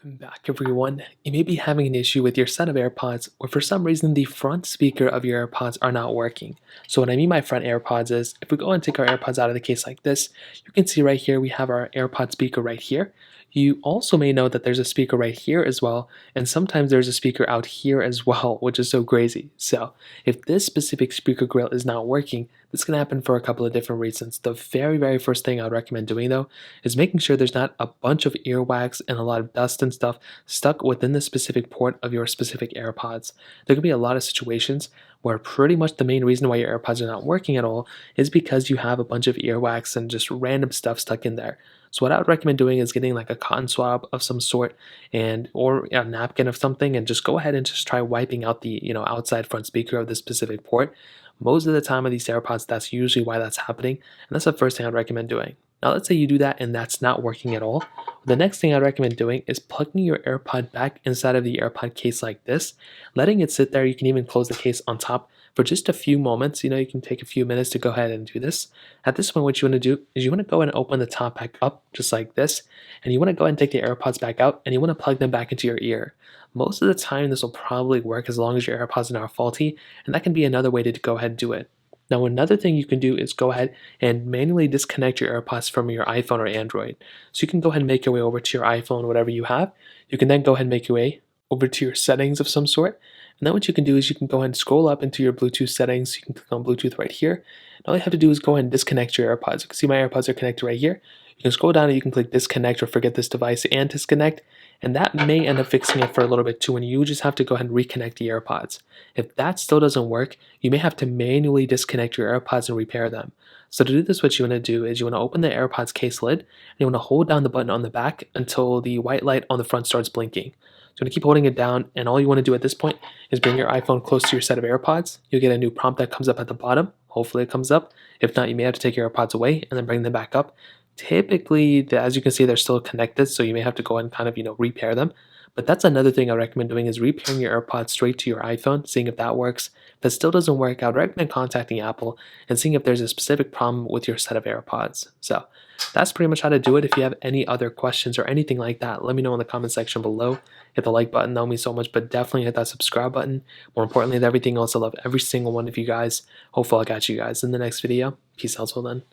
Welcome back, everyone. You may be having an issue with your set of AirPods, or for some reason the front speaker of your AirPods are not working. So what I mean by front AirPods is, if we go and take our AirPods out of the case like this, you can see right here we have our AirPod speaker right here. You also may know that there's a speaker right here as well, and sometimes there's a speaker out here as well, which is so crazy. So if this specific speaker grill is not working, this can happen for a couple of different reasons. The very first thing I would recommend doing though is making sure there's not a bunch of earwax and a lot of dust and stuff stuck within the specific port of your specific AirPods. There could be a lot of situations where pretty much the main reason why your AirPods are not working at all is because you have a bunch of earwax and just random stuff stuck in there. So what I would recommend doing is getting like a cotton swab of some sort and or a napkin of something, and just go ahead and just try wiping out the outside front speaker of this specific port. Most of the time with these AirPods, that's usually why that's happening, and that's the first thing I'd recommend doing. Now let's say you do that and that's not working at all. The next thing I'd recommend doing is plugging your AirPod back inside of the AirPod case like this, letting it sit there. You can even close the case on top for just a few moments. You can take a few minutes to go ahead and do this. At this point, what you want to do is you want to go and open the top back up just like this, and you want to go ahead and take the AirPods back out, and you want to plug them back into your ear. Most of the time, this will probably work as long as your AirPods are not faulty, and that can be another way to go ahead and do it. Now, another thing you can do is go ahead and manually disconnect your AirPods from your iPhone or Android. So you can go ahead and make your way over to your iPhone, whatever you have. You can then go ahead and make your way over to your settings of some sort. And then what you can do is you can go ahead and scroll up into your Bluetooth settings. You can click on Bluetooth right here. And all you have to do is go ahead and disconnect your AirPods. You can see my AirPods are connected right here. You can scroll down and you can click disconnect or forget this device and disconnect. And that may end up fixing it for a little bit too, and you just have to go ahead and reconnect the AirPods. If that still doesn't work, you may have to manually disconnect your AirPods and repair them. So to do this, what you want to do is you want to open the AirPods case lid, and you want to hold down the button on the back until the white light on the front starts blinking. So you want to keep holding it down, and all you want to do at this point is bring your iPhone close to your set of AirPods. You'll get a new prompt that comes up at the bottom. Hopefully it comes up. If not, you may have to take your AirPods away and then bring them back up. Typically, as you can see, they're still connected, so you may have to go and kind of repair them. But that's another thing I recommend doing, is repairing your AirPods straight to your iPhone, seeing if that works. If that still doesn't work, I would recommend contacting Apple and seeing if there's a specific problem with your set of AirPods. So that's pretty much how to do it. If you have any other questions or anything like that, let me know in the comment section below. Hit the like button, that would mean so much, but definitely hit that subscribe button. More importantly than everything else, I love every single one of you guys. Hopefully I'll catch you guys in the next video. Peace out till then.